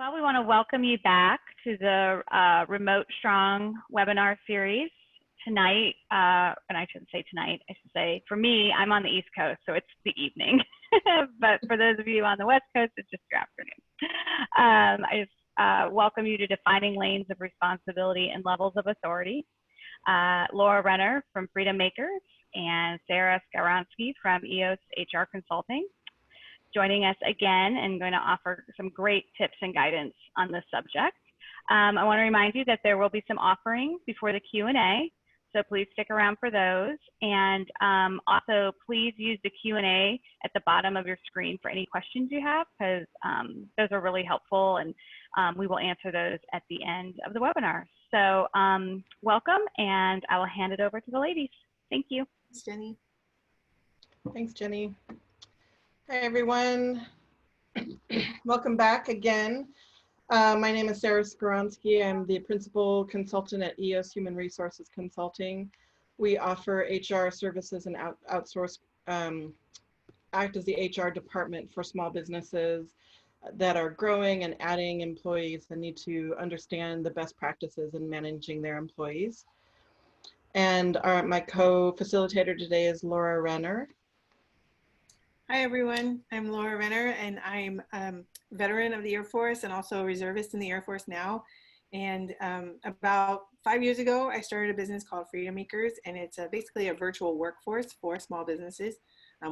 Well, we want to welcome you back to the Remote Strong webinar series tonight. And I shouldn't say tonight, I should say, for me, I'm on the East Coast, so it's the evening. But for those of you on the West Coast, it's just your afternoon. I just welcome you to Defining Lanes of Responsibility and Levels of Authority. Laura Renner from Freedom Makers and Sarah Skaronsky from EOS HR Consulting joining us again and going to offer some great tips and guidance on this subject. I want to remind you that there will be some offerings before the Q&A, so please stick around for those. And also, please use the Q&A at the bottom of your screen for any questions you have, because those are really helpful, and we will answer those at the end of the webinar. So welcome, and I will hand it over to the ladies. Thank you. Thanks, Jenny. Thanks, Jenny. Hi, everyone. Welcome back again. My name is Sarah Skaronsky. I'm the Principal Consultant at EOS Human Resources Consulting. We offer HR services and outsource, act as the HR department for small businesses that are growing and adding employees and need to understand the best practices in managing their employees. And my co-facilitator today is Laura Renner. Hi everyone, I'm Laura Renner and I'm a veteran of the Air Force and also a reservist in the Air Force now. And about 5 years ago, I started a business called Freedom Makers, and it's basically a virtual workforce for small businesses.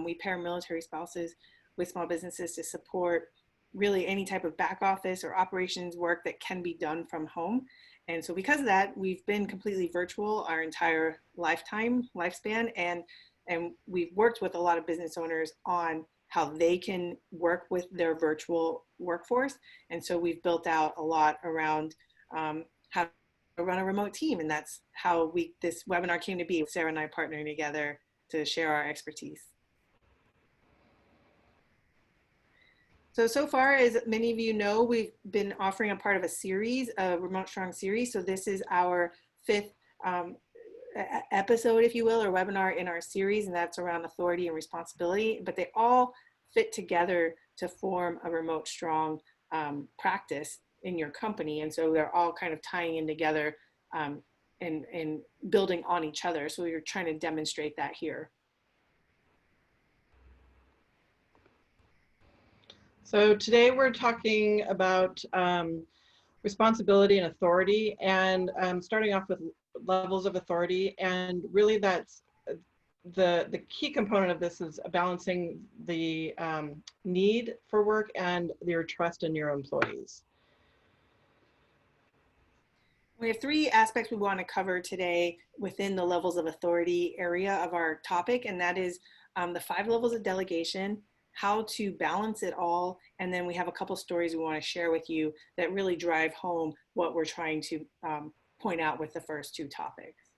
We pair military spouses with small businesses to support really any type of back office or operations work that can be done from home. And so because of that, we've been completely virtual our entire lifespan, and we've worked with a lot of business owners on how they can work with their virtual workforce. And so we've built out a lot around how to run a remote team. And that's how this webinar came to be, Sarah and I partnering together to share our expertise. So far, as many of you know, we've been offering a part of a series, a Remote Strong series. So this is our 5th episode, if you will, or webinar in our series, and that's around authority and responsibility, but they all fit together to form a remote strong practice in your company. And so they're all kind of tying in together and building on each other. So we're trying to demonstrate that here. So today we're talking about responsibility and authority, and starting off with levels of authority. And really that's the key component of this is balancing the need for work and your trust in your employees. We have 3 aspects we want to cover today within the levels of authority area of our topic, and that is the 5 levels of delegation, how to balance it all, and then we have a couple stories we want to share with you that really drive home what we're trying to point out with the first 2 topics.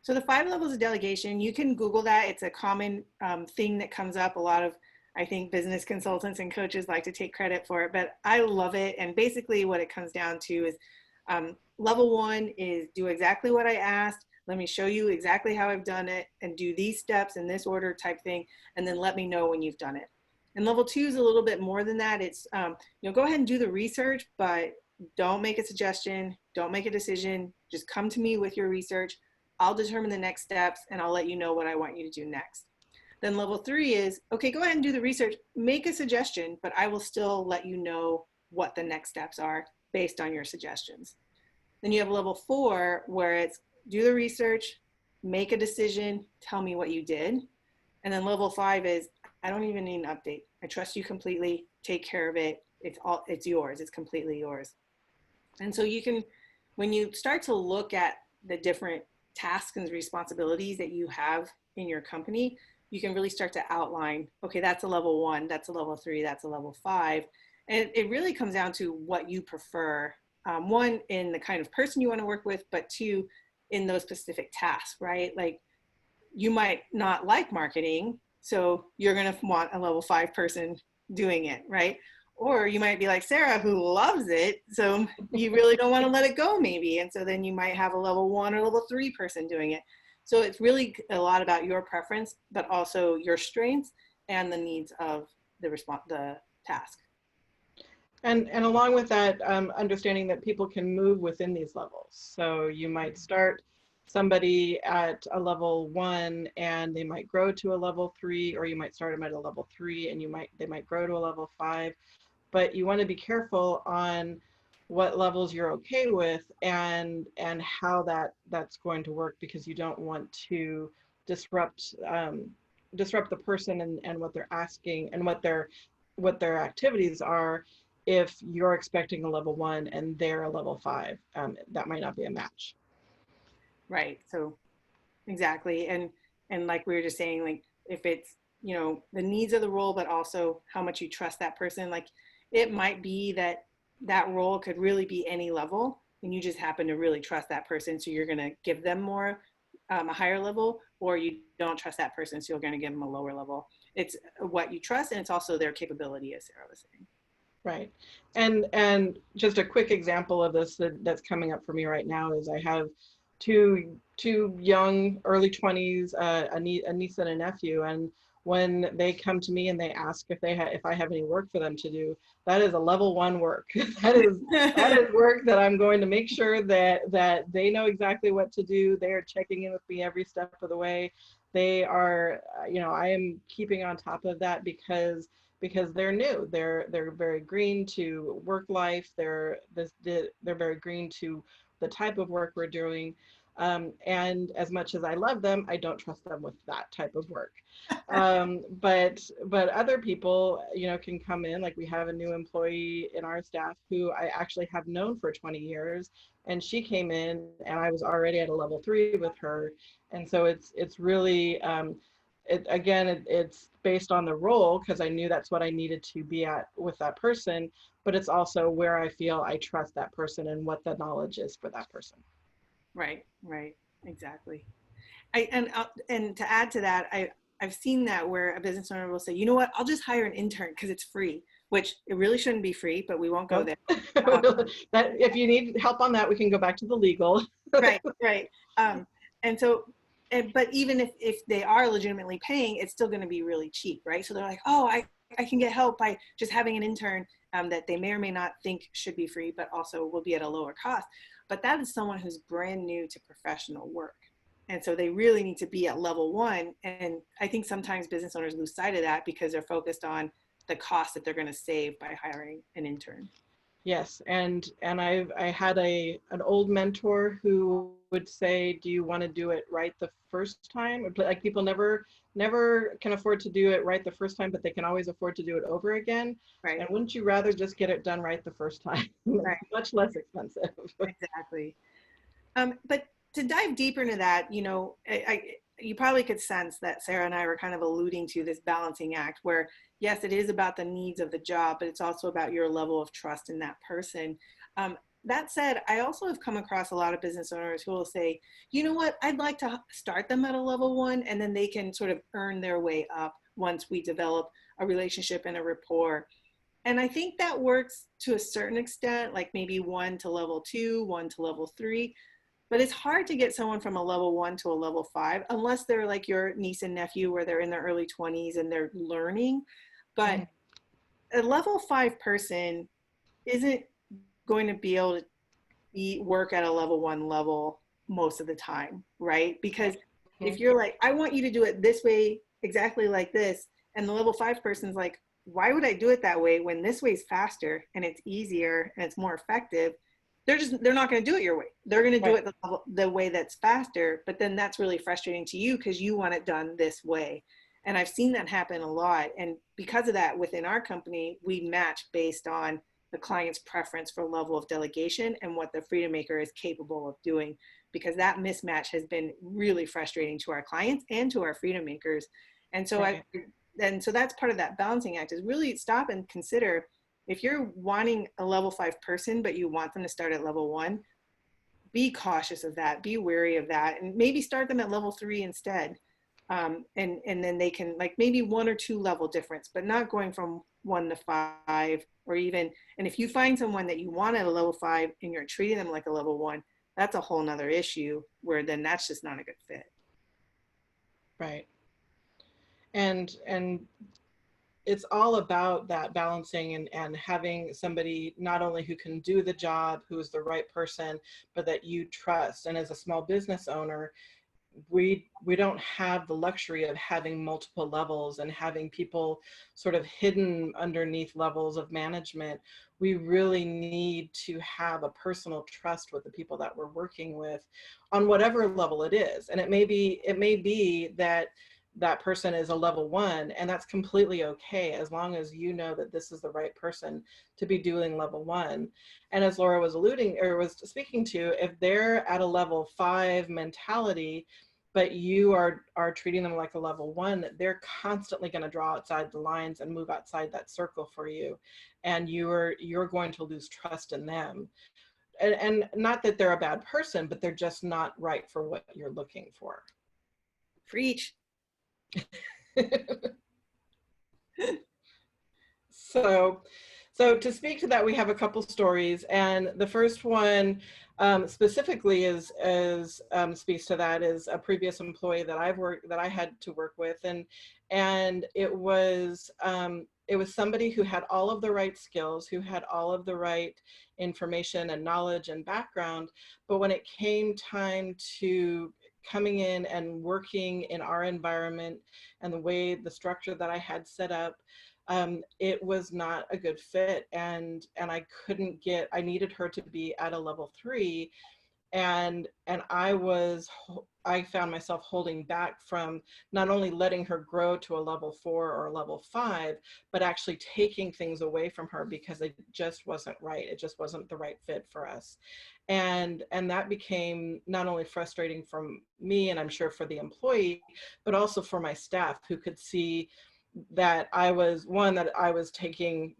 So the 5 levels of delegation, you can Google that. It's a common thing that comes up. A lot of, I think, business consultants and coaches like to take credit for it, but I love it. And basically what it comes down to is level 1 is do exactly what I asked. Let me show you exactly how I've done it and do these steps in this order type thing, and then let me know when you've done it. And level 2 is a little bit more than that. It's, go ahead and do the research, but don't make a suggestion, don't make a decision, just come to me with your research. I'll determine the next steps and I'll let you know what I want you to do next. Then level 3 is, okay, go ahead and do the research, make a suggestion, but I will still let you know what the next steps are based on your suggestions. Then you have level 4 where it's do the research, make a decision, tell me what you did. And then level 5 is, I don't even need an update. I trust you completely, take care of it. It's yours, it's completely yours. And so you can, when you start to look at the different tasks and responsibilities that you have in your company, you can really start to outline, okay, that's a level 1, that's a level 3, that's a level 5. And it really comes down to what you prefer. 1, in the kind of person you want to work with, but 2, in those specific tasks, right? Like you might not like marketing, so you're going to want a level 5 person doing it, right? Or you might be like Sarah, who loves it, so you really don't want to let it go maybe. And so then you might have a level 1 or level 3 person doing it. So it's really a lot about your preference, but also your strengths and the needs of the task. And along with that, understanding that people can move within these levels. So you might start somebody at a level 1 and they might grow to a level 3, or you might start them at a level 3 and they might grow to a level 5. But you want to be careful on what levels you're okay with and how that's going to work, because you don't want to disrupt the person and what they're asking and what their activities are. If you're expecting a level 1 and they're a level 5, that might not be a match. Right. So exactly. And like we were just saying, like if it's, you know, the needs of the role, but also how much you trust that person, like it might be that that role could really be any level and you just happen to really trust that person. So you're going to give them more, a higher level, or you don't trust that person. So you're going to give them a lower level. It's what you trust. And it's also their capability, as Sarah was saying. Right. And just a quick example of this that's coming up for me right now is I have two young, early 20s, a niece and a nephew. And when they come to me and they ask if I have any work for them to do, that is a level 1 work. that is work that I'm going to make sure that they know exactly what to do. They are checking in with me every step of the way. They are, I am keeping on top of that because they're new. They're very green to work life. They're very green to the type of work we're doing. And as much as I love them, I don't trust them with that type of work. But other people, can come in. Like we have a new employee in our staff who I actually have known for 20 years, and she came in and I was already at a level 3 with her. And so it's really, it's based on the role, because I knew that's what I needed to be at with that person, but it's also where I feel I trust that person and what the knowledge is for that person. Right, exactly. And to add to that, I've seen that where a business owner will say, you know what, I'll just hire an intern because it's free, which it really shouldn't be free, but we won't go there. That if you need help on that, we can go back to the legal. Right. And so, but even if they are legitimately paying, it's still going to be really cheap, right? So they're like, oh, I can get help by just having an intern that they may or may not think should be free, but also will be at a lower cost. But that is someone who's brand new to professional work. And so they really need to be at level 1. And I think sometimes business owners lose sight of that because they're focused on the cost that they're going to save by hiring an intern. Yes, and I had an old mentor who would say, do you want to do it right the first time? Like people never can afford to do it right the first time, but they can always afford to do it over again. Right. And wouldn't you rather just get it done right the first time? Right. Much less expensive. Exactly. But to dive deeper into that, you probably could sense that Sarah and I were kind of alluding to this balancing act where, yes, it is about the needs of the job, but it's also about your level of trust in that person. That said, I also have come across a lot of business owners who will say, you know what, I'd like to start them at a level 1, and then they can sort of earn their way up once we develop a relationship and a rapport. And I think that works to a certain extent, like maybe 1 to level 2, 1 to level 3. But it's hard to get someone from a level 1 to a level 5, unless they're like your niece and nephew where they're in their early 20s and they're learning. But a level 5 person isn't going to be able to work at a level 1 level most of the time, right? Because if you're like, I want you to do it this way, exactly like this, and the level 5 person's like, why would I do it that way when this way's faster and it's easier and it's more effective? They're not going to do it your way. They're going to do it the way that's faster, but then that's really frustrating to you because you want it done this way. And I've seen that happen a lot. And because of that, within our company, we match based on the client's preference for level of delegation and what the freedom maker is capable of doing, because that mismatch has been really frustrating to our clients and to our freedom makers. And so so that's part of that balancing act, is really stop and consider, if you're wanting a level 5 person, but you want them to start at level 1, be cautious of that, be wary of that, and maybe start them at level 3 instead. And then they can, like, maybe 1 or 2 level difference, but not going from 1 to 5, or even, and if you find someone that you want at a level 5 and you're treating them like a level 1, that's a whole nother issue where then that's just not a good fit. Right. And it's all about that balancing and having somebody not only who can do the job, who is the right person, but that you trust. And as a small business owner, we don't have the luxury of having multiple levels and having people sort of hidden underneath levels of management. We really need to have a personal trust with the people that we're working with on whatever level it is. And it may be that that person is a level 1, and that's completely okay, as long as you know that this is the right person to be doing level 1. And as Laura was alluding or was speaking to, if they're at a level 5 mentality, but you are treating them like a level 1, they're constantly going to draw outside the lines and move outside that circle for you, and you're going to lose trust in them. And not that they're a bad person, but they're just not right for what you're looking for. Preach. So to speak to that, we have a couple stories, and the first one specifically speaks to that is a previous employee that I had to work with, and it was somebody who had all of the right skills, who had all of the right information and knowledge and background, but when it came time to coming in and working in our environment and the structure that I had set up, it was not a good fit, and I needed her to be at a level 3, and I found myself holding back from not only letting her grow to a level 4 or a level 5, but actually taking things away from her because it just wasn't right. It just wasn't the right fit for us. And that became not only frustrating for me, and I'm sure for the employee, but also for my staff, who could see that I was taking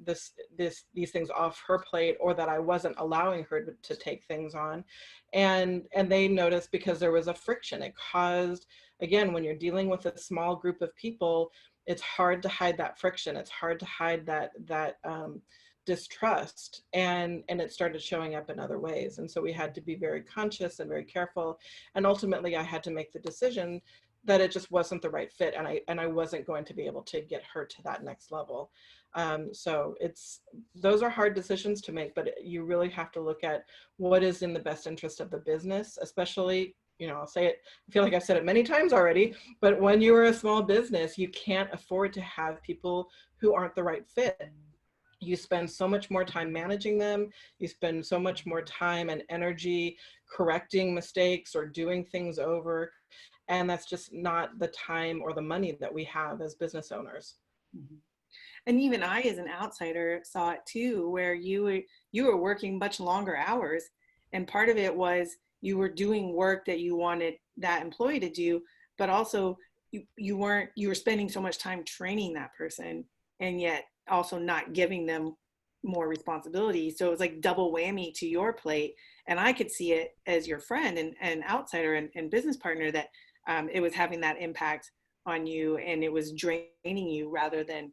these things off her plate, or that I wasn't allowing her to take things on. And they noticed, because there was a friction. It caused, again, when you're dealing with a small group of people, it's hard to hide that friction. It's hard to hide that distrust, and it started showing up in other ways. And so we had to be very conscious and very careful. And ultimately, I had to make the decision that it just wasn't the right fit, and I wasn't going to be able to get her to that next level. So those are hard decisions to make, but you really have to look at what is in the best interest of the business, especially, I'll say it, I feel like I've said it many times already, but when you are a small business, you can't afford to have people who aren't the right fit. You spend so much more time managing them. You spend so much more time and energy correcting mistakes or doing things over. And that's just not the time or the money that we have as business owners. Mm-hmm. And even I, as an outsider, saw it too, where you were working much longer hours. And part of it was you were doing work that you wanted that employee to do, but also you were spending so much time training that person, and yet also not giving them more responsibility. So it was like double whammy to your plate. And I could see it as your friend and outsider and business partner, that it was having that impact on you, and it was draining you rather than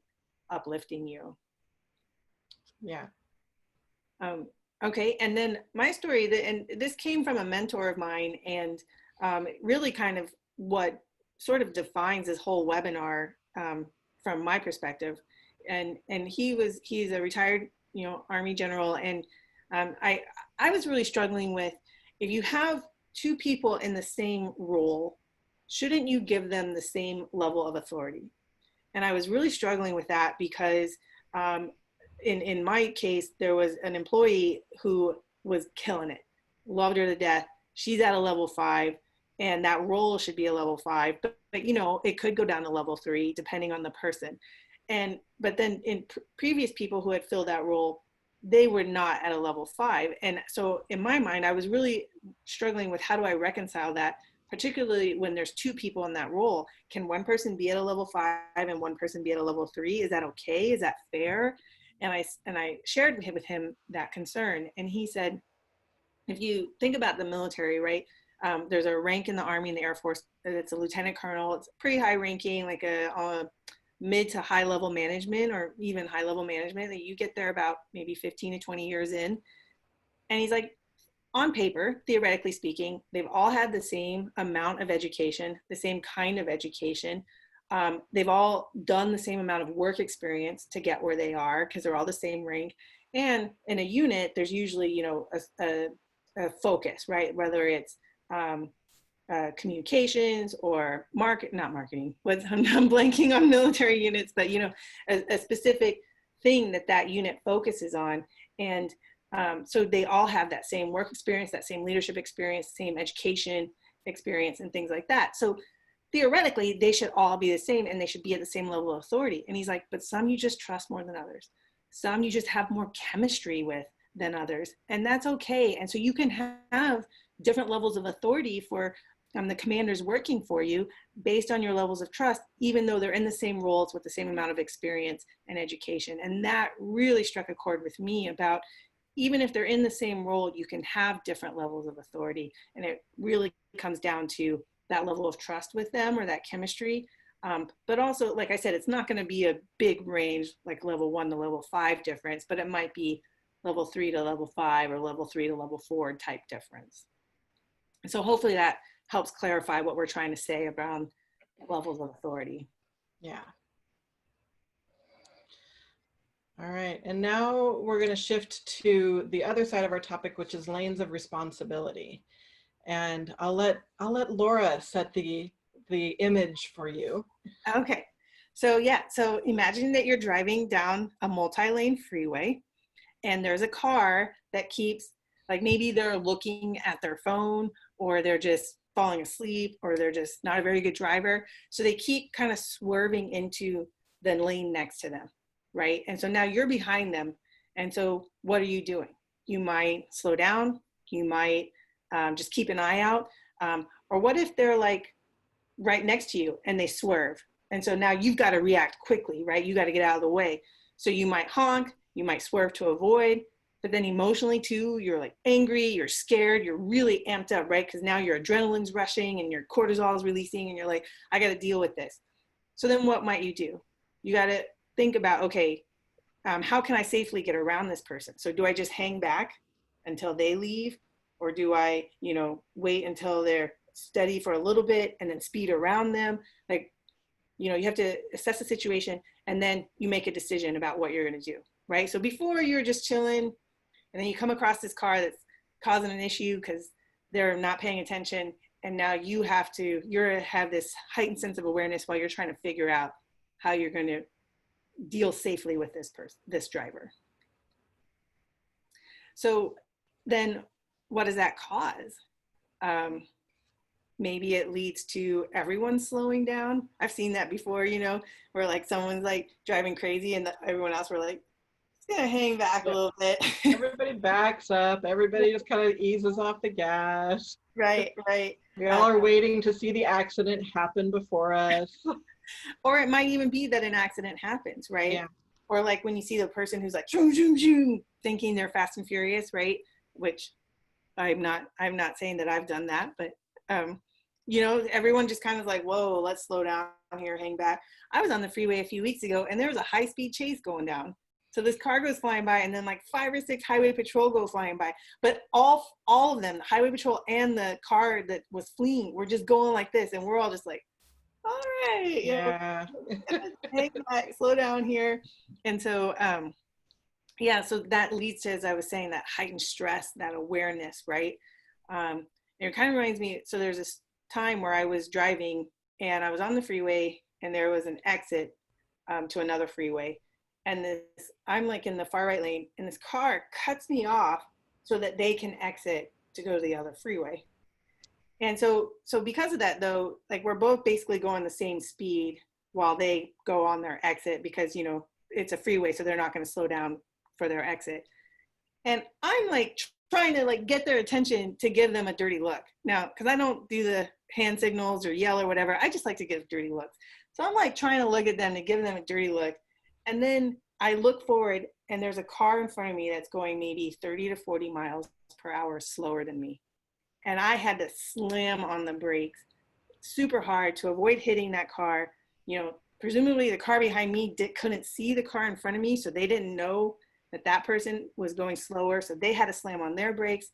uplifting you. Yeah. Okay. And then my story, and this came from a mentor of mine, and really kind of what sort of defines this whole webinar from my perspective. And he's a retired, Army general. And I was really struggling with, if you have two people in the same role, shouldn't you give them the same level of authority? And I was really struggling with that, because in my case, there was an employee who was killing it, loved her to death. She's at a level 5, and that role should be a level 5, but it could go down to level 3 depending on the person. But then in previous people who had filled that role, they were not at a level 5. And so in my mind, I was really struggling with, how do I reconcile that, particularly when there's two people in that role? Can one person be at a level 5 and one person be at a level 3? Is that okay? Is that fair? And I shared with him that concern. And he said, if you think about the military, right? There's a rank in the Army and the Air Force. It's a lieutenant colonel. It's pretty high ranking, like a mid to high level management, or even high level management, that you get there about maybe 15 to 20 years in. And he's like, on paper, theoretically speaking, they've all had the same amount of education, the same kind of education. They've all done the same amount of work experience to get where they are because they're all the same rank. And in a unit, there's usually, you know, a focus, right? Whether it's communications or not marketing, I'm blanking on military units, but, you know, a specific thing that unit focuses on. And so they all have that same work experience, that same leadership experience, same education experience and things like that. So theoretically, they should all be the same and they should be at the same level of authority. And he's like, but some you just trust more than others. Some you just have more chemistry with than others. And that's okay. And so you can have different levels of authority for the commanders working for you based on your levels of trust, even though they're in the same roles with the same amount of experience and education. And that really struck a chord with me about, even if they're in the same role, you can have different levels of authority. And it really comes down to that level of trust with them or that chemistry. But also, like I said, it's not going to be a big range, like level 1 to level 5 difference, but it might be level 3 to level 5 or level 3 to level 4 type difference. And so hopefully that helps clarify what we're trying to say around levels of authority. Yeah. All right, and now we're going to shift to the other side of our topic, which is lanes of responsibility. And I'll let Laura set the image for you. Okay, so yeah, so imagine that you're driving down a multi-lane freeway and there's a car that keeps, like, maybe they're looking at their phone or they're just falling asleep or they're just not a very good driver. So they keep kind of swerving into the lane next to them, right? And so now you're behind them. And so what are you doing? You might slow down, you might just keep an eye out. Or what if they're like right next to you and they swerve? And so now you've got to react quickly, right? You got to get out of the way. So you might honk, you might swerve to avoid, but then emotionally too, you're like angry, you're scared, you're really amped up, right? Because now your adrenaline's rushing and your cortisol is releasing and you're like, I got to deal with this. So then what might you do? You got to think about, okay, how can I safely get around this person? So do I just hang back until they leave? Or do I, you know, wait until they're steady for a little bit and then speed around them? Like, you know, you have to assess the situation and then you make a decision about what you're going to do, right? So before you're just chilling and then you come across this car that's causing an issue because they're not paying attention. And now you have this heightened sense of awareness while you're trying to figure out how you're going to deal safely with this driver. So then what does that cause? Maybe it leads to everyone slowing down. I've seen that before, you know, where like someone's like driving crazy and everyone else were like, it's gonna hang back a little bit. Everybody backs up. Everybody just kind of eases off the gas. Right. We all are waiting to see the accident happen before us. Or it might even be that an accident happens, right? Yeah. Or like when you see the person who's like, zoom, zoom, zoom, thinking they're Fast and Furious, right? Which I'm not saying that I've done that, but you know, everyone just kind of like, whoa, let's slow down here, hang back. I was on the freeway a few weeks ago and there was a high-speed chase going down. So this car goes flying by and then like 5 or 6 highway patrol go flying by. But all of them, the highway patrol and the car that was fleeing, were just going like this. And we're all just like, all right, yeah, hang back, slow down here. And so, yeah, so that leads to, as I was saying, that heightened stress, that awareness, right? It kind of reminds me, so there's this time where I was driving and I was on the freeway and there was an exit to another freeway. And I'm like in the far right lane and this car cuts me off so that they can exit to go to the other freeway. And so because of that though, like we're both basically going the same speed while they go on their exit because, you know, it's a freeway, so they're not going to slow down for their exit. And I'm like trying to like get their attention to give them a dirty look. Now, because I don't do the hand signals or yell or whatever, I just like to give dirty looks. So I'm like trying to look at them to give them a dirty look. And then I look forward and there's a car in front of me that's going maybe 30 to 40 miles per hour slower than me. And I had to slam on the brakes super hard to avoid hitting that car. You know, presumably the car behind me couldn't see the car in front of me, so they didn't know that person was going slower, so they had to slam on their brakes.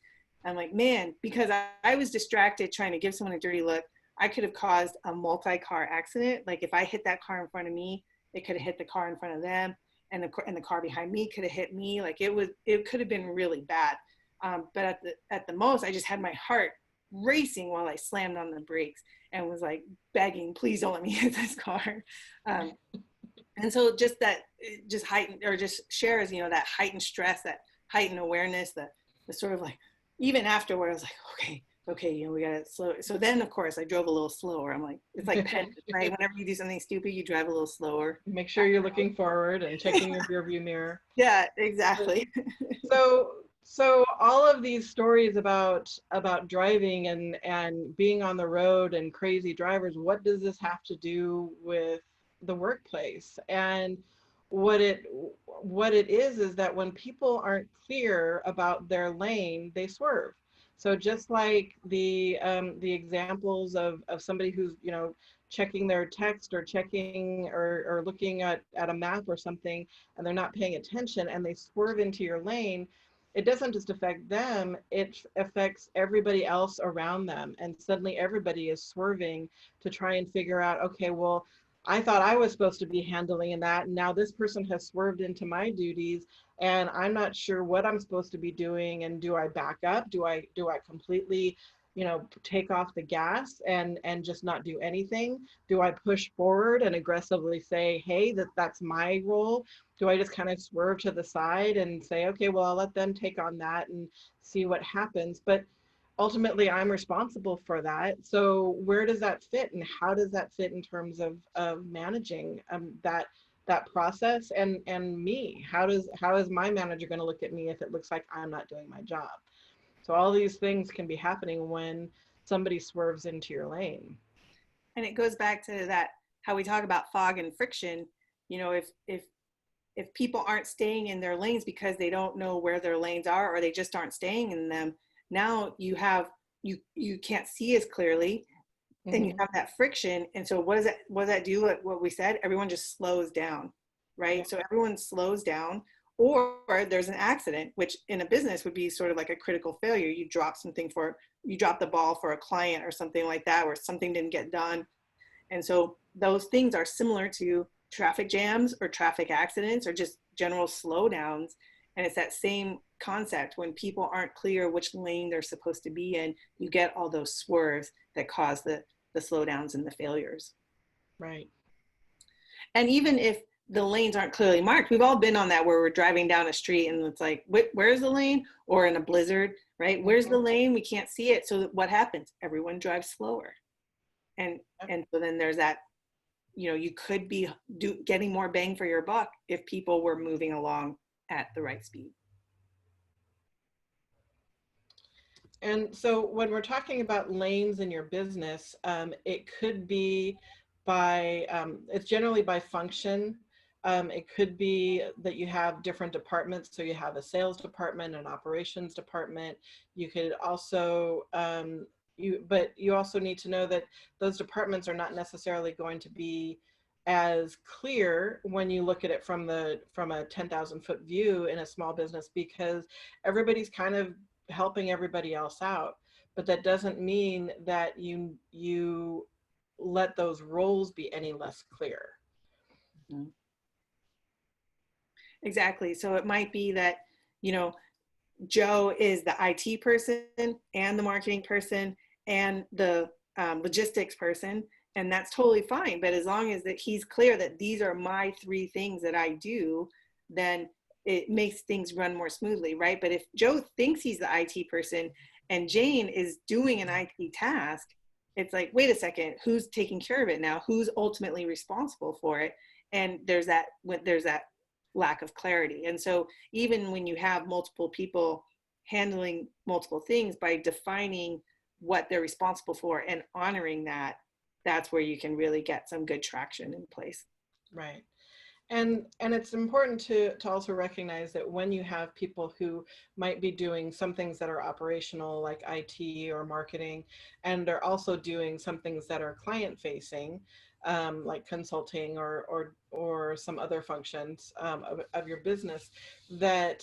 I'm like, man, because I was distracted trying to give someone a dirty look, I could have caused a multi-car accident. Like if I hit that car in front of me, it could have hit the car in front of them, and the car behind me could have hit me. Like it could have been really bad. But at the most, I just had my heart racing while I slammed on the brakes and was like begging, please don't let me hit this car. And so just that, just heightened, or just shares, you know, that heightened stress, that heightened awareness, the sort of like, even afterward, I was like, okay, you know, we gotta slow. So then of course I drove a little slower. I'm like, it's like pen, right? Whenever you do something stupid, you drive a little slower. Make sure you're looking forward and checking your rear view mirror. Yeah, exactly. So all of these stories about driving and being on the road and crazy drivers, what does this have to do with the workplace? And what it is that when people aren't clear about their lane, they swerve. So just like the examples of somebody who's, you know, checking their text or checking or looking at a map or something, and they're not paying attention and they swerve into your lane, it doesn't just affect them, it affects everybody else around them. And suddenly everybody is swerving to try and figure out, okay, well, I thought I was supposed to be handling that, and now this person has swerved into my duties, and I'm not sure what I'm supposed to be doing. And do I back up? Do I completely, you know, take off the gas and just not do anything? Do I push forward and aggressively say, hey, that's my role? Do I just kind of swerve to the side and say, okay, well, I'll let them take on that and see what happens? But ultimately I'm responsible for that. So where does that fit, and how does that fit in terms of managing that process and me? How is my manager going to look at me if it looks like I'm not doing my job? So all these things can be happening when somebody swerves into your lane. And it goes back to that, how we talk about fog and friction. You know, if people aren't staying in their lanes because they don't know where their lanes are, or they just aren't staying in them, now you can't see as clearly, and you have that friction. And so what does that do? What we said, everyone just slows down, right? Yeah. So everyone slows down, or there's an accident, which in a business would be sort of like a critical failure. You drop the ball for a client or something like that, where something didn't get done. And so those things are similar to traffic jams or traffic accidents or just general slowdowns. And it's that same concept. When people aren't clear which lane they're supposed to be in, you get all those swerves that cause the slowdowns and the failures. Right. And even if the lanes aren't clearly marked, we've all been on that, where we're driving down a street and it's like, where's the lane? Or in a blizzard, right? Where's the lane? We can't see it. So what happens? Everyone drives slower. And so then there's that, you know, you could be getting more bang for your buck if people were moving along at the right speed. And so when we're talking about lanes in your business, it could be by, it's generally by function. It could be that you have different departments. So you have a sales department, an operations department. You could also, but you also need to know that those departments are not necessarily going to be as clear when you look at it from a 10,000 foot view in a small business, because everybody's kind of helping everybody else out. But that doesn't mean that you let those roles be any less clear. Mm-hmm. Exactly. So it might be that, you know, Joe is the IT person and the marketing person and the logistics person, and that's totally fine. But as long as that he's clear that these are my 3 things that I do, then it makes things run more smoothly, right? But if Joe thinks he's the IT person and Jane is doing an IT task, it's like, wait a second, who's taking care of it now? Who's ultimately responsible for it? And there's that lack of clarity. And so even when you have multiple people handling multiple things, by defining what they're responsible for and honoring that, that's where you can really get some good traction in place. Right. And it's important to also recognize that when you have people who might be doing some things that are operational, like IT or marketing, and they're also doing some things that are client facing, like consulting or some other functions of your business, that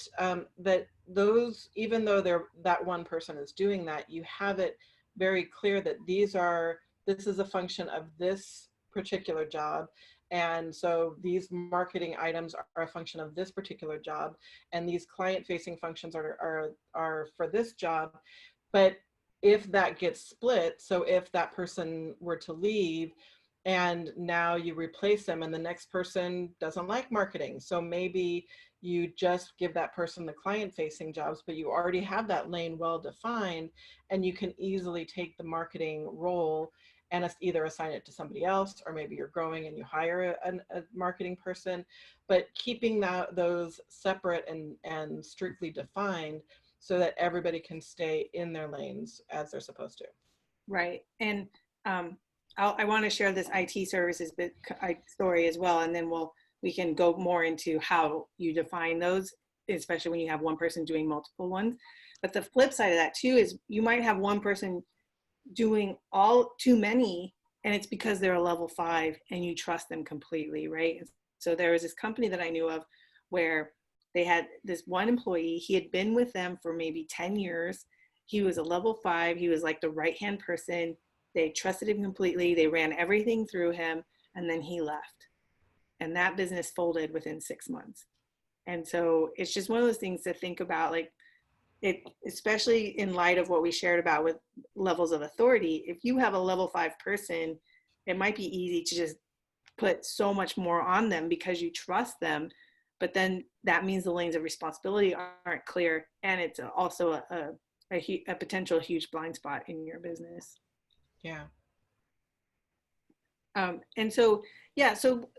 those, even though that one person is doing that, you have it very clear that these are this is a function of this particular job. And so these marketing items are a function of this particular job, and these client facing functions are for this job. But if that gets split, so if that person were to leave and now you replace them and the next person doesn't like marketing, so maybe you just give that person the client facing jobs, but you already have that lane well defined, and you can easily take the marketing role and either assign it to somebody else, or maybe you're growing and you hire a marketing person, but keeping those separate and strictly defined so that everybody can stay in their lanes as they're supposed to. Right. And I want to share this IT services story as well, and then we can go more into how you define those, especially when you have one person doing multiple ones. But the flip side of that too is you might have one person doing too many, and it's because they're a level 5 and you trust them completely, right? So there was this company that I knew of where they had this one employee. He had been with them for maybe 10 years. He was a level 5. He was like the right-hand person. They trusted him completely. They ran everything through him, and then he left. And that business folded within 6 months. And so it's just one of those things to think about, like, especially in light of what we shared about with levels of authority. If you have a level 5 person, it might be easy to just put so much more on them because you trust them, but then that means the lanes of responsibility aren't clear, and it's also a potential huge blind spot in your business. Yeah. And so, yeah, so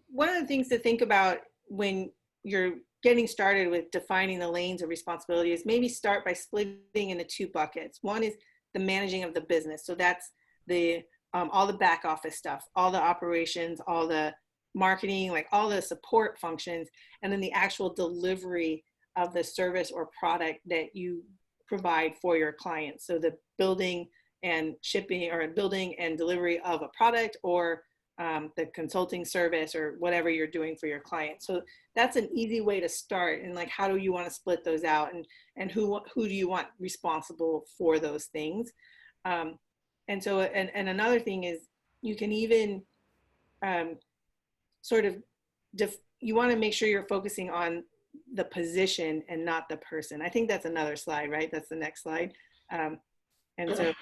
one of the things to think about when you're getting started with defining the lanes of responsibility is maybe start by splitting into 2 buckets. One is the managing of the business. So that's the all the back office stuff, all the operations, all the marketing, like all the support functions, and then the actual delivery of the service or product that you provide for your clients. So the building and shipping, or building and delivery of a product, or the consulting service, or whatever you're doing for your client. So that's an easy way to start. And like, how do you want to split those out, and who do you want responsible for those things? And so, and another thing is, you can even sort of, you want to make sure you're focusing on the position and not the person. I think that's another slide, right? That's the next slide. And so,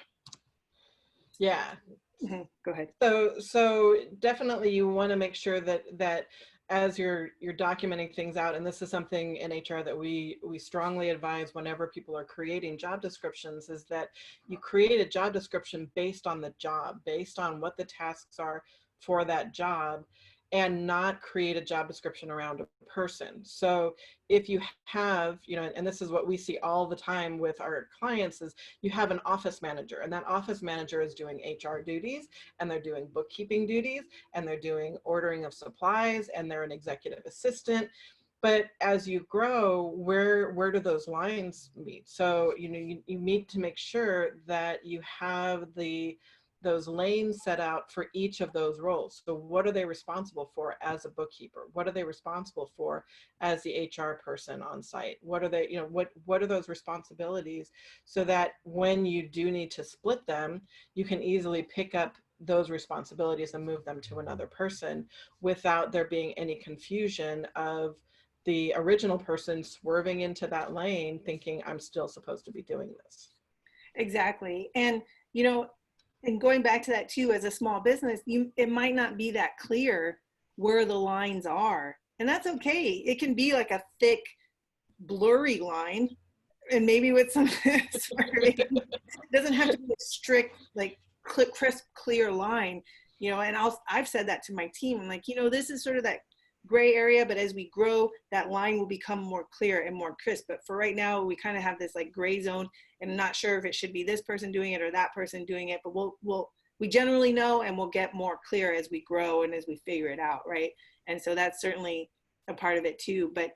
yeah. Go ahead. So definitely you want to make sure that as you're documenting things out, and this is something in HR that we strongly advise whenever people are creating job descriptions, is that you create a job description based on the job, based on what the tasks are for that job, and not create a job description around a person. So if you have, and this is what we see all the time with our clients, is you have an office manager, and that office manager is doing HR duties, and they're doing bookkeeping duties, and they're doing ordering of supplies, and they're an executive assistant. But as you grow, where do those lines meet? So, you need to make sure that you have those lanes set out for each of those roles. So what are they responsible for as a bookkeeper? What are they responsible for as the HR person on site? What are they, what are those responsibilities, so that when you do need to split them, you can easily pick up those responsibilities and move them to another person without there being any confusion of the original person swerving into that lane thinking, I'm still supposed to be doing this. Exactly. And, and going back to that too, as a small business, it might not be that clear where the lines are, and that's okay. It can be like a thick, blurry line, and maybe with some, it doesn't have to be a strict, like crisp, clear line, and I've said that to my team. I'm like, this is sort of that gray area, but as we grow, that line will become more clear and more crisp. But for right now, we kind of have this like gray zone, and I'm not sure if it should be this person doing it or that person doing it, but we generally know, and we'll get more clear as we grow and as we figure it out, right? And so that's certainly a part of it too. But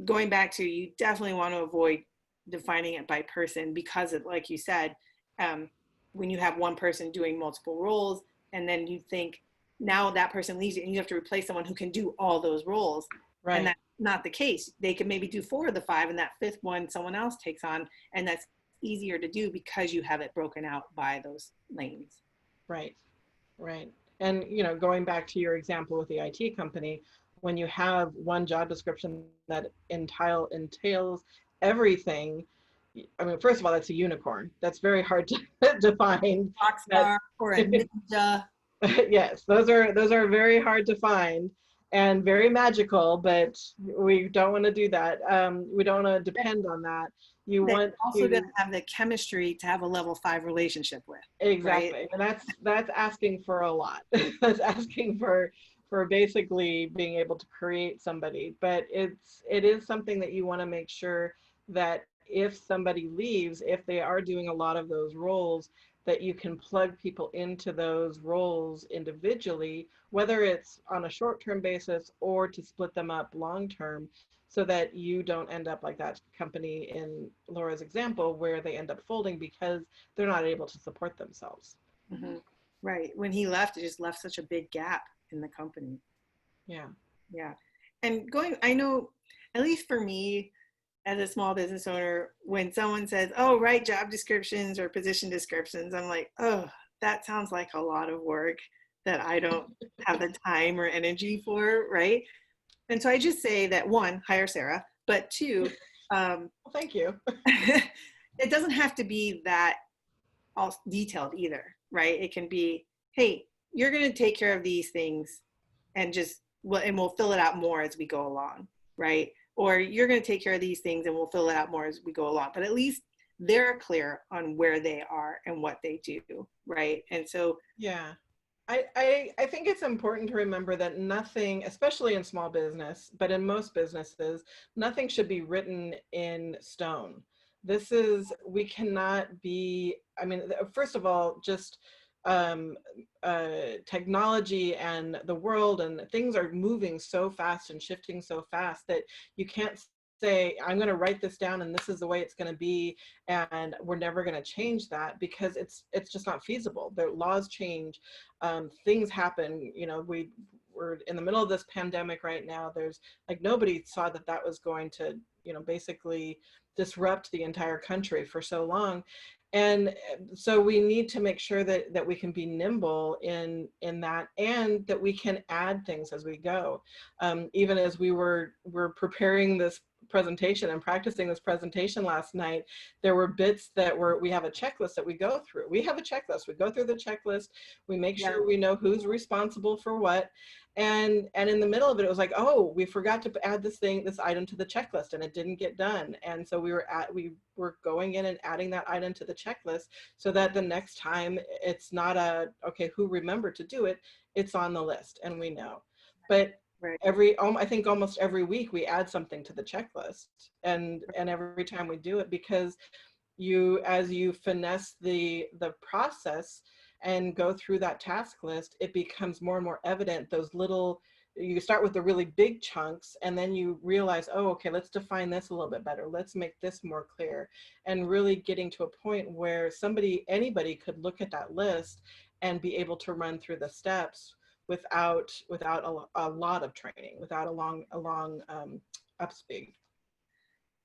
going back to, you definitely want to avoid defining it by person, because of, like you said, when you have one person doing multiple roles, and then you think, now that person leaves you and you have to replace someone who can do all those roles. Right. And that's not the case. They can maybe do 4 of the 5, and that 5th one someone else takes on, and that's easier to do because you have it broken out by those lanes. Right. Right. And, you know, going back to your example with the IT company, when you have one job description that entails everything, I mean, first of all, that's a unicorn. That's very hard to, to find. Rockstar or a ninja. Yes, those are very hard to find and very magical, but we don't want to do that. We don't want to depend on that. You That want also to doesn't have the chemistry to have a level 5 relationship with. exactly, right? and that's asking for a lot. That's asking for basically being able to create somebody, but it is something that you want to make sure that if somebody leaves, if they are doing a lot of those roles, that you can plug people into those roles individually, whether it's on a short-term basis or to split them up long-term, so that you don't end up like that company in Laura's example where they end up folding because they're not able to support themselves. Mm-hmm. Right. When he left, it just left such a big gap in the company. Yeah. Yeah. And I know, at least for me, as a small business owner, when someone says, oh, write job descriptions or position descriptions, I'm like, oh, that sounds like a lot of work that I don't have the time or energy for, right? And so I just say that, one, hire Sarah, but two, Well, thank you. it doesn't have to be that all detailed either, right? It can be, hey, you're going to take care of these things and we'll fill it out more as we go along, right? Or you're going to take care of these things and we'll fill it out more as we go along. But at least they're clear on where they are and what they do, right? And so, yeah. I think it's important to remember that nothing, especially in small business, but in most businesses, nothing should be written in stone. We cannot be, I mean, first of all, just technology and the world and things are moving so fast and shifting so fast that you can't say, I'm going to write this down and this is the way it's going to be, and we're never going to change that, because it's just not feasible. The laws change, things happen. You know, we're in the middle of this pandemic right now. There's like, nobody saw that that was going to, you know, basically disrupt the entire country for so long. And so we need to make sure that we can be nimble in that, and that we can add things as we go. Even as were preparing this presentation and practicing this presentation last night, there were bits that we have a checklist that we go through. We have a checklist. We go through the checklist. We make sure we know who's responsible for what. And in the middle of it, it was like, oh, we forgot to add this item to the checklist, and it didn't get done. And so we were going in and adding that item to the checklist, so that the next time it's not okay, who remembered to do it, it's on the list and we know. But right. I think almost every week we add something to the checklist, and every time we do it, because as you finesse the process and go through that task list, it becomes more and more evident. You start with the really big chunks, and then you realize, oh, okay, let's define this a little bit better. Let's make this more clear. And really getting to a point where anybody could look at that list and be able to run through the steps without a lot of training, without a long up speed.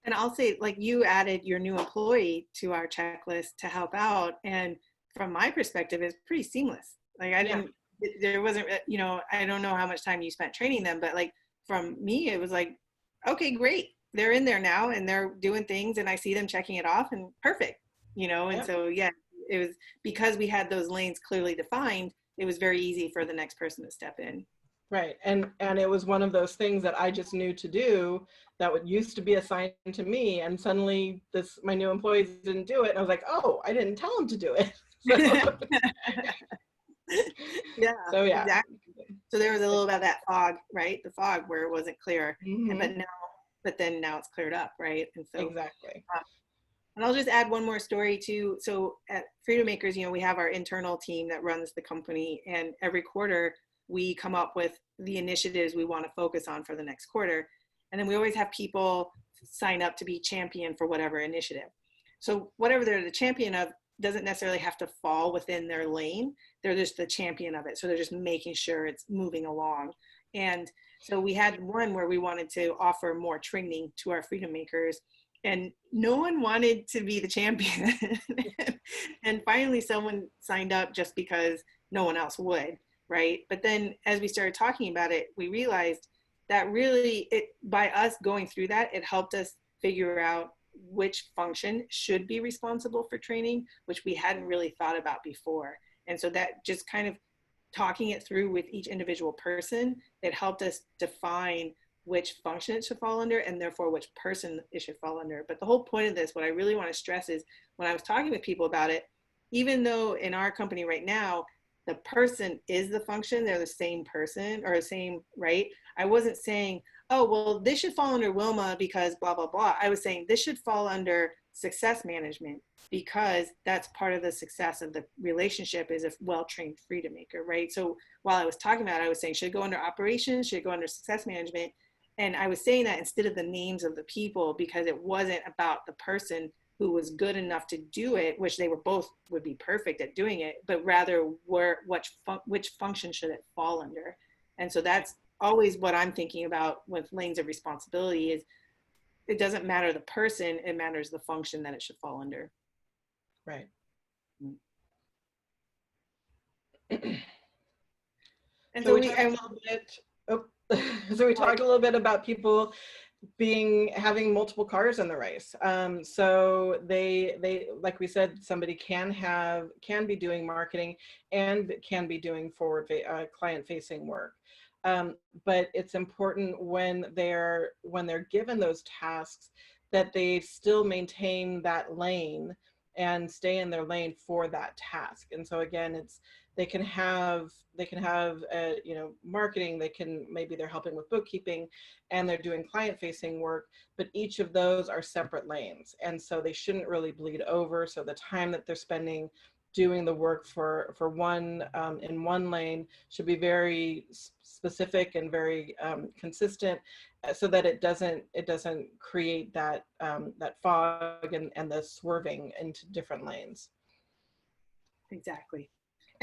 And I'll say, like, you added your new employee to our checklist to help out. And from my perspective, it's pretty seamless. Like, there wasn't, you know, I don't know how much time you spent training them, but like from me, it was like, okay, great. They're in there now and they're doing things and I see them checking it off, and perfect, you know? And so, yeah, it was because we had those lanes clearly defined, it was very easy for the next person to step in. Right. And it was one of those things that I just knew to do, that used to be assigned to me. And suddenly my new employees didn't do it. And I was like, oh, I didn't tell them to do it. Yeah. So yeah. Exactly. So there was a little bit of that fog, right? The fog where it wasn't clear, Mm-hmm. but then now it's cleared up, right? And so exactly. And I'll just add one more story too. So at Freedom Makers, you know, we have our internal team that runs the company, and every quarter we come up with the initiatives we want to focus on for the next quarter. And then we always have people sign up to be champion for whatever initiative. So whatever they're the champion of doesn't necessarily have to fall within their lane. They're just the champion of it. So they're just making sure it's moving along. And so we had one where we wanted to offer more training to our Freedom Makers, and no one wanted to be the champion. And finally someone signed up just because no one else would, right? But then as we started talking about it, we realized that really by us going through that, it helped us figure out which function should be responsible for training, which we hadn't really thought about before. And so that just kind of talking it through with each individual person, it helped us define which function it should fall under and therefore which person it should fall under. But the whole point of this, what I really want to stress is when I was talking with people about it, even though in our company right now, the person is the function, they're the same person or the same, right? I wasn't saying, oh, well, this should fall under Wilma because blah, blah, blah. I was saying this should fall under success management because that's part of the success of the relationship is a well-trained freedom maker, right? So while I was talking about it, I was saying, should it go under operations? Should it go under success management? And I was saying that instead of the names of the people because it wasn't about the person who was good enough to do it, which they were both would be perfect at doing it, but rather which function should it fall under? And so that's always what I'm thinking about with lanes of responsibility is it doesn't matter the person, it matters the function that it should fall under. Right. And so we talked a little bit, so we talked a little bit about people having multiple cars in the race. So they like we said, somebody can be doing marketing and can be doing forward client facing work. But it's important when they're given those tasks that they still maintain that lane and stay in their lane for that task. And so again, they can have marketing, maybe they're helping with bookkeeping and they're doing client facing work, but each of those are separate lanes. And so they shouldn't really bleed over. So the time that they're spending doing the work for one in one lane should be very specific and very consistent, so that it doesn't create that fog and the swerving into different lanes. Exactly.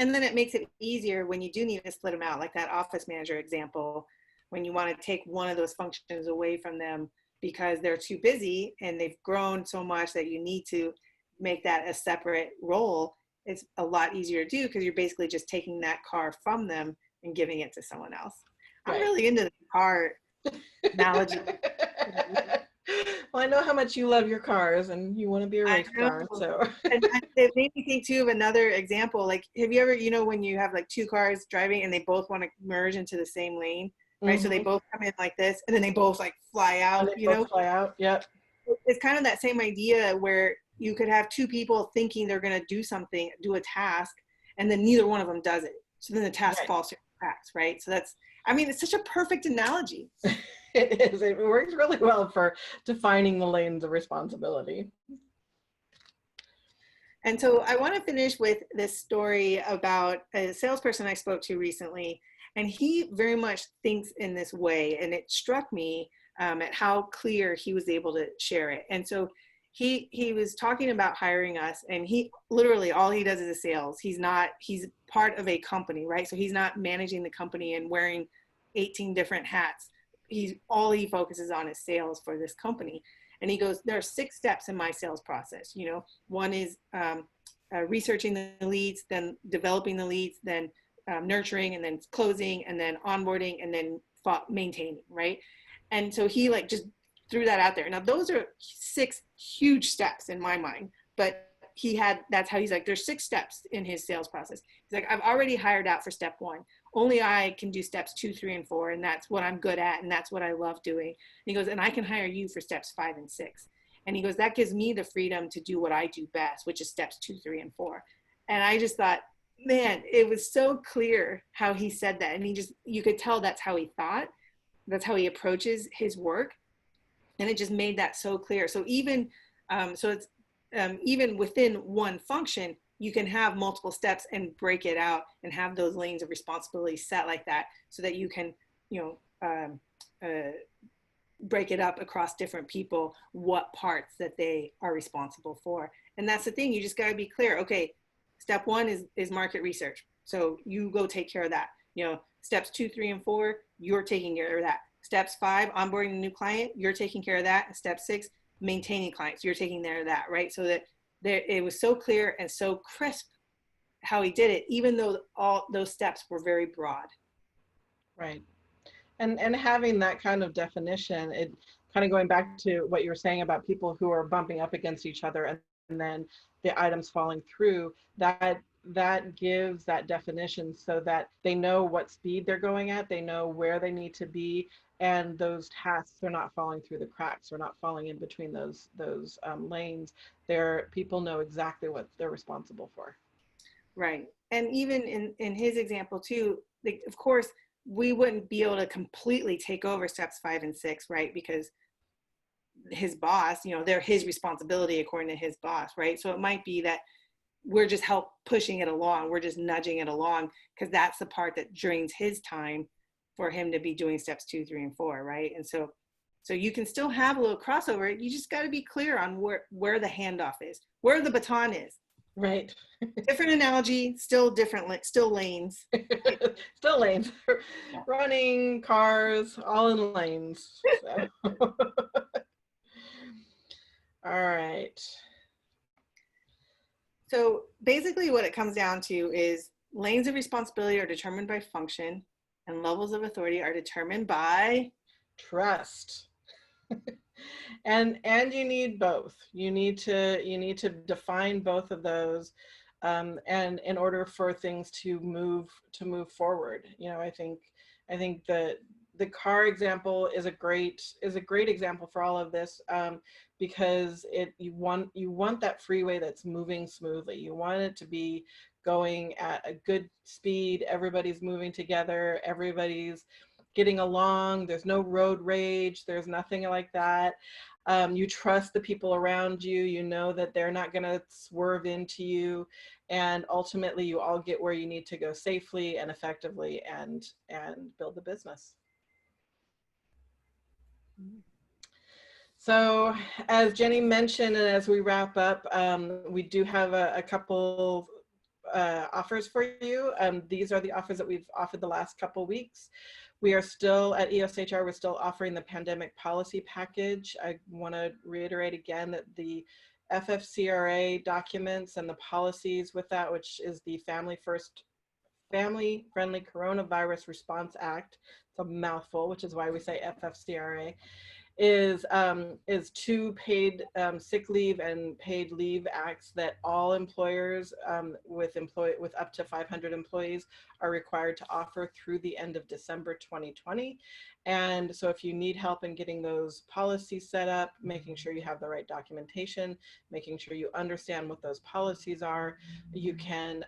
And then it makes it easier when you do need to split them out, like that office manager example, when you want to take one of those functions away from them because they're too busy and they've grown so much that you need to make that a separate role. It's a lot easier to do because you're basically just taking that car from them and giving it to someone else. Right. I'm really into the car analogy. Well, I know how much you love your cars and you want to be a race car. So and it made me think too of another example. Like, have you ever, when you have like two cars driving and they both want to merge into the same lane, right? Mm-hmm. So they both come in like this and then they both like fly out, fly out. Yep. It's kind of that same idea where you could have two people thinking they're going to do a task, and then neither one of them does it. So then the task falls through the cracks, right? So it's such a perfect analogy. It is. It works really well for defining the lanes of responsibility. And so I want to finish with this story about a salesperson I spoke to recently, and he very much thinks in this way, and it struck me at how clear he was able to share it. And so he was talking about hiring us, and he literally all he does is a sales. He's part of a company, right? So he's not managing the company and wearing 18 different hats. All he focuses on is sales for this company. And he goes, there are 6 steps in my sales process. One is researching the leads, then developing the leads, then nurturing, and then closing, and then onboarding, and then maintaining, right? And so he just threw that out there. Now those are 6 huge steps in my mind, but that's how he's like, there's 6 steps in his sales process. He's like, I've already hired out for step 1. Only I can do steps 2, 3, and 4. And that's what I'm good at. And that's what I love doing. And he goes, and I can hire you for steps 5 and 6. And he goes, that gives me the freedom to do what I do best, which is steps 2, 3, and 4. And I just thought, man, it was so clear how he said that. And you could tell that's how he thought. That's how he approaches his work. And it just made that so clear. So even, even within one function, you can have multiple steps and break it out and have those lanes of responsibility set like that so that you can, break it up across different people, what parts that they are responsible for. And that's the thing, you just got to be clear. Okay, step 1 is market research. So you go take care of that. Steps 2, 3, and 4, you're taking care of that. Steps 5, onboarding a new client, you're taking care of that. And step 6, maintaining clients, you're taking care of that, right? So that it was so clear and so crisp how he did it, even though all those steps were very broad. Right. And having that kind of definition, it kind of going back to what you were saying about people who are bumping up against each other and then the items falling through, that gives that definition so that they know what speed they're going at, they know where they need to be, and those tasks are not falling through the cracks or not falling in between those lanes. People know exactly what they're responsible for. Right. And even in his example too, like, of course, we wouldn't be able to completely take over steps 5 and 6, right? Because his boss, they're his responsibility according to his boss, right? So it might be that we're just help pushing it along. We're just nudging it along because that's the part that drains his time for him to be doing steps 2, 3, and 4, right? And so you can still have a little crossover. You just got to be clear on where the handoff is, where the baton is. Right. Different analogy, still different, still lanes. Still lanes. Running, cars, all in lanes. So. All right. So basically what it comes down to is lanes of responsibility are determined by function and levels of authority are determined by trust. and you need both. You need to define both of those, and in order for things to move forward. I think the car example is a great example for all of this, because you want that freeway that's moving smoothly. You want it to be going at a good speed. Everybody's moving together. Everybody's getting along. There's no road rage. There's nothing like that. You trust the people around you. You know that they're not going to swerve into you, and ultimately you all get where you need to go safely and effectively and build the business. So as Jenny mentioned, and as we wrap up, we do have a couple offers for you. These are the offers that we've offered the last couple weeks. We are still at EOSHR, we're still offering the pandemic policy package. I want to reiterate again that the FFCRA documents and the policies with that, which is the Family Friendly Coronavirus Response Act, it's a mouthful, which is why we say FFCRA, is 2 paid sick leave and paid leave acts that all employers with up to 500 employees are required to offer through the end of December 2020. And so if you need help in getting those policies set up, making sure you have the right documentation, making sure you understand what those policies are, you can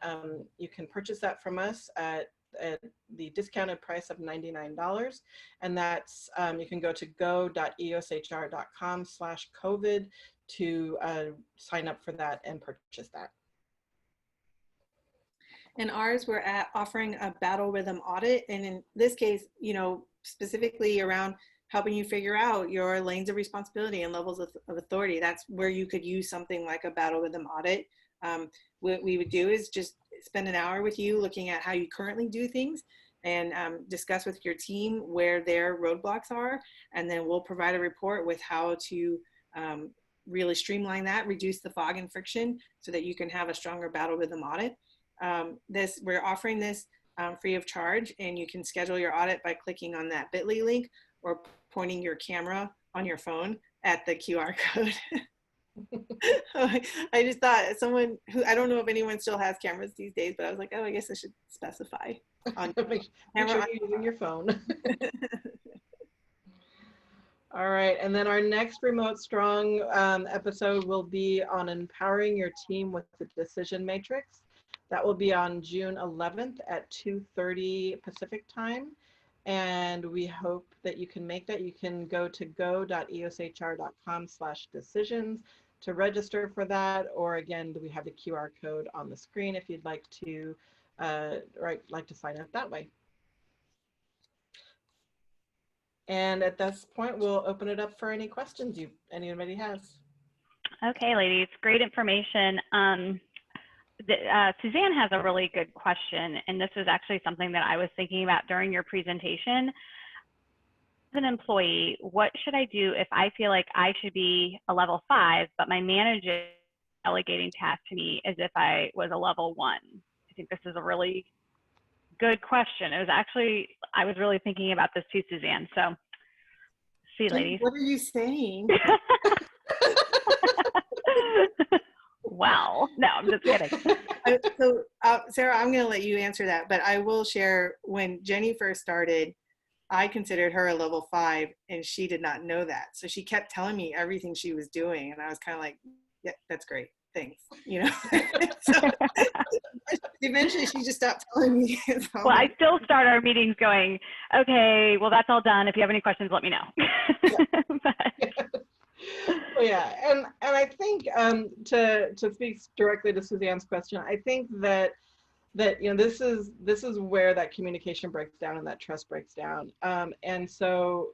purchase that from us at the discounted price of $99, and that's you can go to go.eoshr.com/COVID to sign up for that and purchase that. In ours, we're offering a battle rhythm audit, and in this case, specifically around helping you figure out your lanes of responsibility and levels of authority. That's where you could use something like a battle rhythm audit. What we would do is just spend an hour with you looking at how you currently do things and discuss with your team where their roadblocks are. And then we'll provide a report with how to really streamline that, reduce the fog and friction so that you can have a stronger battle rhythm audit. We're offering this free of charge, and you can schedule your audit by clicking on that bit.ly link or pointing your camera on your phone at the QR code. I just thought someone who, I don't know if anyone still has cameras these days, but I was like, oh, I guess I should specify on make sure you're using your phone. All right, and then our next Remote Strong episode will be on empowering your team with the decision matrix. That will be on June 11th at 2:30 Pacific time. And we hope that you can make that. You can go to go.eoshr.com/decisions to register for that. Or again, we have the QR code on the screen if you'd like to sign up that way. And at this point, we'll open it up for any questions anybody has. Okay, ladies, great information. Suzanne has a really good question, and this was actually something that I was thinking about during your presentation. As an employee, what should I do if I feel like I should be a level 5, but my manager is delegating tasks to me as if I was a level 1? think this is a really good question. It was actually, I was really thinking about this too, Suzanne. So, see you, ladies. What are you saying? Well, no, I'm just kidding. So, Sarah, I'm going to let you answer that, but I will share when Jenny first started, I considered her a level 5 and she did not know that. So she kept telling me everything she was doing. And I was kind of like, yeah, that's great. Thanks. You know, so eventually she just stopped telling me. Well, I still start our meetings going, okay, well, that's all done. If you have any questions, let me know. Well, yeah, and I think to speak directly to Suzanne's question, I think that you know this is where that communication breaks down and that trust breaks down. And so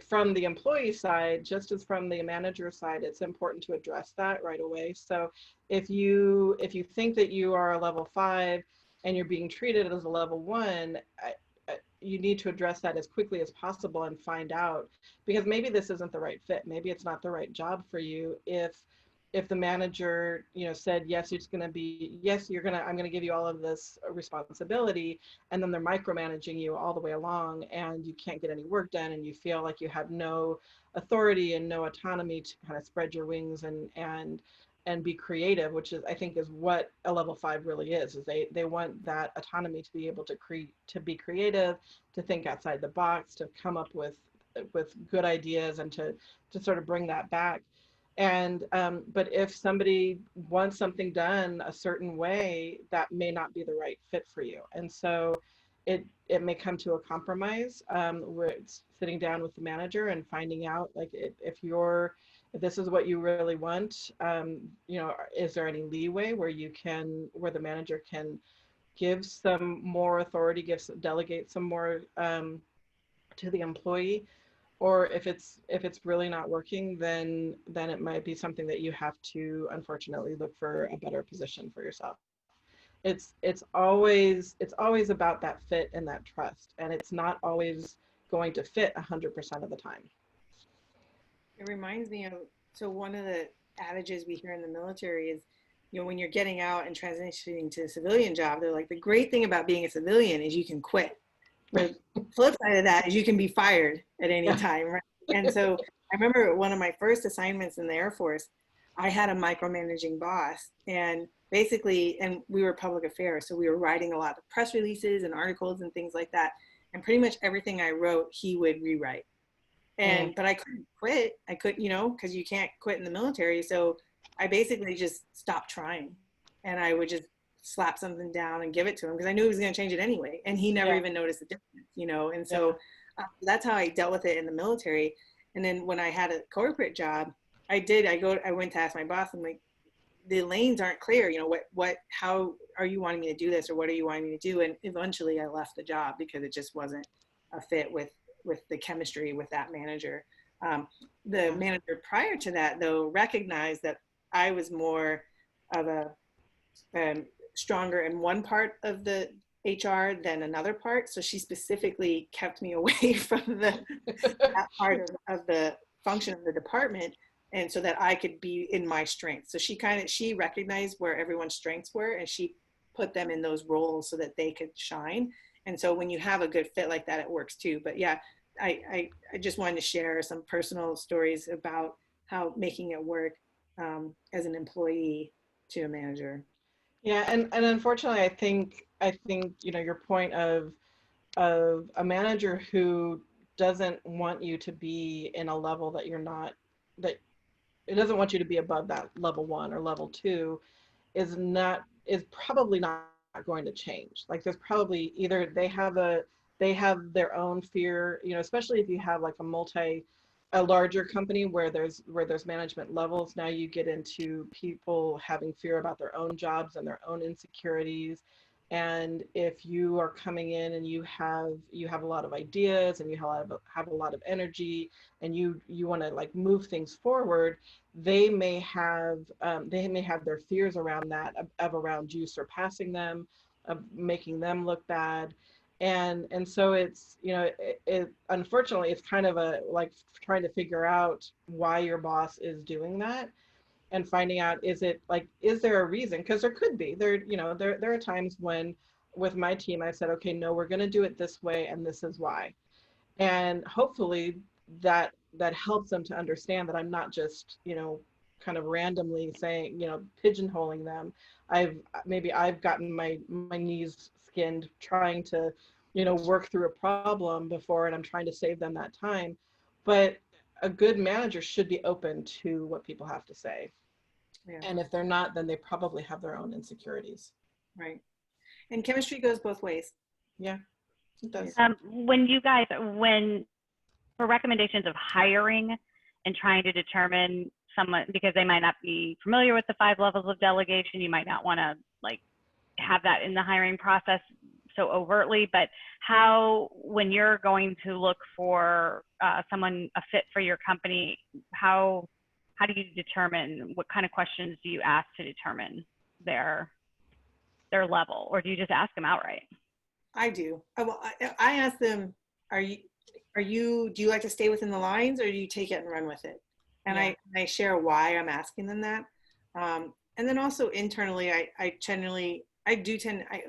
from the employee side, just as from the manager side, it's important to address that right away. So if you think that you are a level 5 and you're being treated as a level 1, you need to address that as quickly as possible and find out, because maybe this isn't the right fit. Maybe it's not the right job for you. If the manager, you know, said, yes, it's going to be, yes, I'm going to give you all of this responsibility, and then they're micromanaging you all the way along and you can't get any work done and you feel like you have no authority and no autonomy to kind of spread your wings and be creative, which is, I think, is what a level 5 really is they want that autonomy to be able to be creative, to think outside the box, to come up with good ideas, and to sort of bring that back. And but if somebody wants something done a certain way, that may not be the right fit for you. And so it may come to a compromise where it's sitting down with the manager and finding out, like, if this is what you really want, you know, is there any leeway where the manager can give some more authority, delegate some more to the employee? Or if it's really not working, then it might be something that you have to, unfortunately, look for a better position for yourself. It's always about that fit and that trust, and it's not always going to fit 100% of the time. It reminds me of, so one of the adages we hear in the military is, you know, when you're getting out and transitioning to a civilian job, they're like, the great thing about being a civilian is you can quit. The flip side of that is you can be fired at any time, right? And so I remember one of my first assignments in the Air Force, I had a micromanaging boss, and basically, and we were public affairs, so we were writing a lot of press releases and articles and things like that. And pretty much everything I wrote, he would rewrite. And but I couldn't quit. I couldn't, you know, because you can't quit in the military. So I basically just stopped trying, and I would just slap something down and give it to him because I knew he was going to change it anyway, and he never even noticed the difference, you know. And so that's how I dealt with it in the military. And then when I had a corporate job, I went to ask my boss. I'm like, the lanes aren't clear, you know, how are you wanting me to do this, or what are you wanting me to do? And eventually I left the job because it just wasn't a fit with the chemistry with that manager. The manager prior to that, though, recognized that I was more of a stronger in one part of the HR than another part. So she specifically kept me away from that part of the function of the department, and so that I could be in my strengths. So she recognized where everyone's strengths were, and she put them in those roles so that they could shine. And so when you have a good fit like that, it works too. But yeah, I just wanted to share some personal stories about how making it work as an employee to a manager. Yeah, and unfortunately, I think you know, your point of a manager who doesn't want you to be in a level that you're not, that it doesn't want you to be above that level 1 or level 2, is probably not going to change. Like, there's probably either they have their own fear, you know, especially if you have like a larger company where there's management levels. Now you get into people having fear about their own jobs and their own insecurities. And if you are coming in and you have a lot of ideas and you have a lot of energy and you want to like move things forward, they may have their fears around that, around you surpassing them, of making them look bad. And so it's, you know, it unfortunately it's kind of a like trying to figure out why your boss is doing that. and finding out, is there a reason? Because there could be. There are times when with my team I said, okay, no, we're going to do it this way, and this is why. And hopefully that helps them to understand that I'm not just, kind of randomly saying, pigeonholing them. I've gotten my knees skinned trying to, work through a problem before, and I'm trying to save them that time. But a good manager should be open to what people have to say. Yeah. And if they're not, then they probably have their own insecurities. Right. And chemistry goes both ways. Yeah, it does. When for recommendations of hiring and trying to determine someone, because they might not be familiar with the 5 levels of delegation, you might not want to have that in the hiring process so overtly, but when you're going to look for someone, a fit for your company, how do you determine, what kind of questions do you ask to determine their level, or do you just ask them outright? I do. I ask them, do you like to stay within the lines, or do you take it and run with it? And yeah. I share why I'm asking them that. And then also internally, at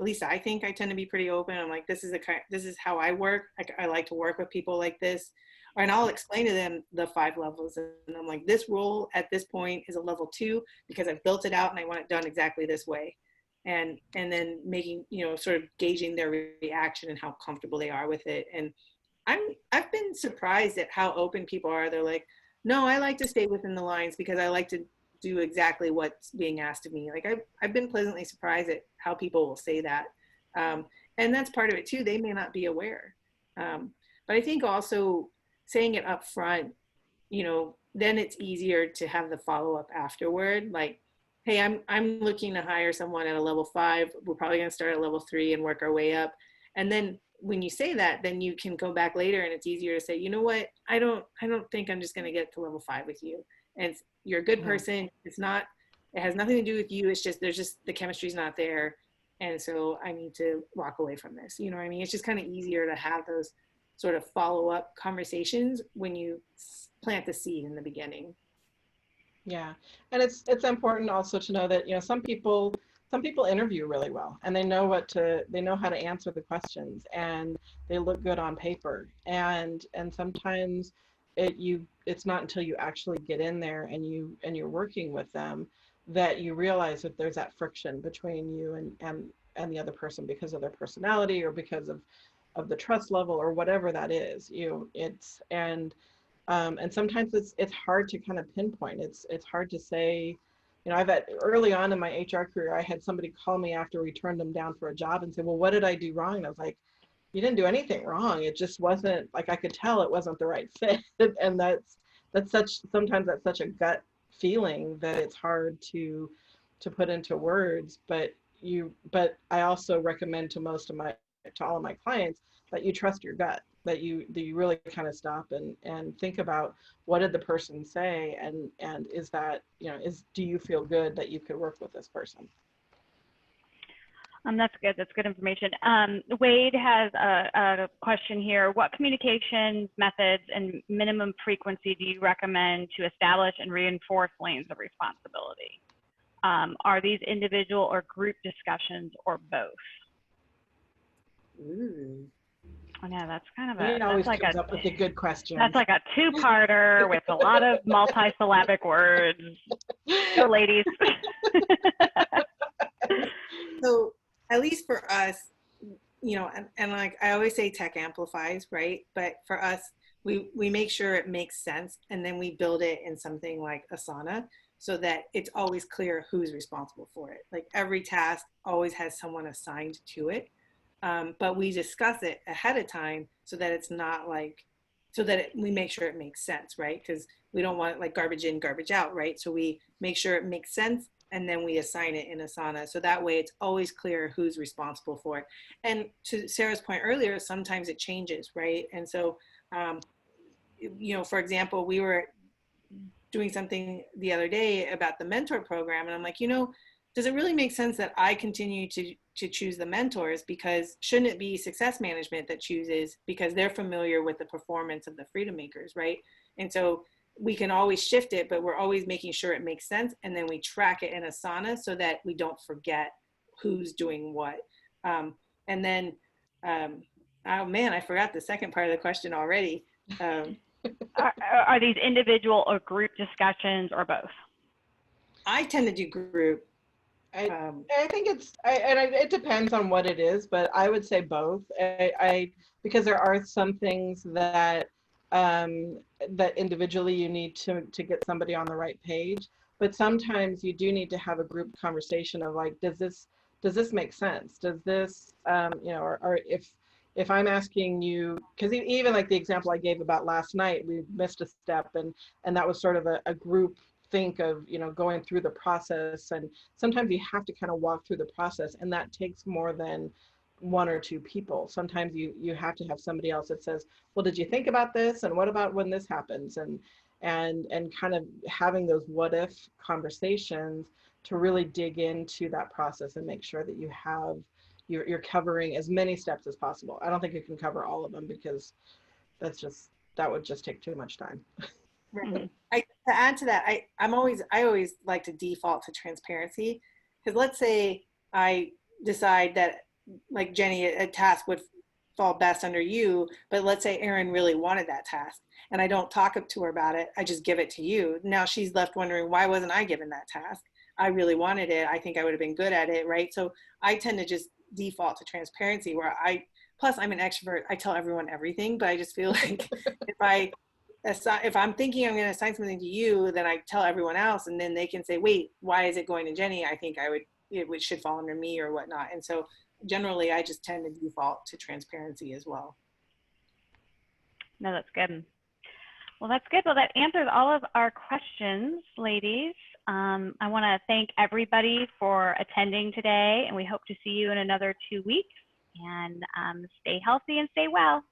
least I think I tend to be pretty open. I'm like, this is how I work. I like to work with people like this. And I'll explain to them the 5 levels. And I'm like, this role at this point is a level 2 because I've built it out and I want it done exactly this way. And then making, sort of gauging their reaction and how comfortable they are with it. And I've been surprised at how open people are. They're like, no, I like to stay within the lines because I like to do exactly what's being asked of me. Like I've been pleasantly surprised at how people will say that. And that's part of it too. They may not be aware. But I think also saying it up front, then it's easier to have the follow-up afterward. Like, hey, I'm looking to hire someone at a level 5. We're probably going to start at level 3 and work our way up. And then when you say that, then you can go back later and it's easier to say, you know what, I don't think I'm just going to get to level 5 with you. And you're a good person. It has nothing to do with you. It's just, the chemistry's not there. And so I need to walk away from this. You know what I mean? It's just kind of easier to have those sort of follow-up conversations when you plant the seed in the beginning. Yeah. And it's important also to know that, some people interview really well, and they know how to answer the questions, and they look good on paper. And sometimes it's not until you actually get in there and you're working with them that you realize that there's that friction between you and the other person because of their personality or because of the trust level or whatever that is. And sometimes it's hard to kind of pinpoint. It's hard to say. I've early on in my HR career, I had somebody call me after we turned them down for a job and say, well, what did I do wrong? And I was like, you didn't do anything wrong. It just wasn't, I could tell it wasn't the right fit. And sometimes that's such a gut feeling that it's hard to put into words. But I also recommend to all of my clients that you trust your gut, that you really kind of stop and think about, what did the person say, and is that, do you feel good that you could work with this person? That's good. That's good information. Wade has a question here. What communications methods and minimum frequency do you recommend to establish and reinforce lanes of responsibility? Are these individual or group discussions, or both? Ooh. Oh, yeah, that's kind of It always comes up with a good question. That's like a 2-parter with a lot of multi-syllabic words. Go, ladies. So at least for us, and like I always say, tech amplifies, right? But for us, we make sure it makes sense, and then we build it in something like Asana so that it's always clear who's responsible for it. Like every task always has someone assigned to it. But we discuss it ahead of time so that it's not we make sure it makes sense, right? Because we don't want it garbage in, garbage out, right? So we make sure it makes sense, and then we assign it in Asana. So that way it's always clear who's responsible for it. And to Sarah's point earlier, sometimes it changes, right? And so, for example, we were doing something the other day about the mentor program, and I'm like, does it really make sense that I continue to choose the mentors? Because shouldn't it be success management that chooses, because they're familiar with the performance of the freedom makers, right? And so we can always shift it, but we're always making sure it makes sense. And then we track it in Asana so that we don't forget who's doing what. And then, oh man, I forgot the second part of the question already. Are these individual or group discussions or both? I tend to do group. I think it depends on what it is, but I would say both. Because there are some things that that individually you need to get somebody on the right page, but sometimes you do need to have a group conversation of like, does this make sense? Does this you know, or if I'm asking you, because even like the example I gave about last night, we missed a step, and that was sort of a group think of, you know, going through the process, and sometimes you have to kind of walk through the process, and that takes more than one or two people. Sometimes you have to have somebody else that says, well, did you think about this, and what about when this happens, and kind of having those what if conversations to really dig into that process and make sure that you have you're covering as many steps as possible. I don't think you can cover all of them, because that would just take too much time. Right. To add to that, I always like to default to transparency, because let's say I decide that, like Jenny, a task would fall best under you, but let's say Erin really wanted that task and I don't talk to her about it, I just give it to you. Now she's left wondering, why wasn't I given that task? I really wanted it. I think I would have been good at it, right? So I tend to just default to transparency, where plus I'm an extrovert, I tell everyone everything, but I just feel like if I'm thinking I'm going to assign something to you, then I tell everyone else, and then they can say, wait, why is it going to Jenny? I think it should fall under me or whatnot. And so generally I just tend to default to transparency as well. No, that's good. Well, that's good. Well, that answers all of our questions, ladies. I want to thank everybody for attending today, and we hope to see you in another 2 weeks. And stay healthy and stay well.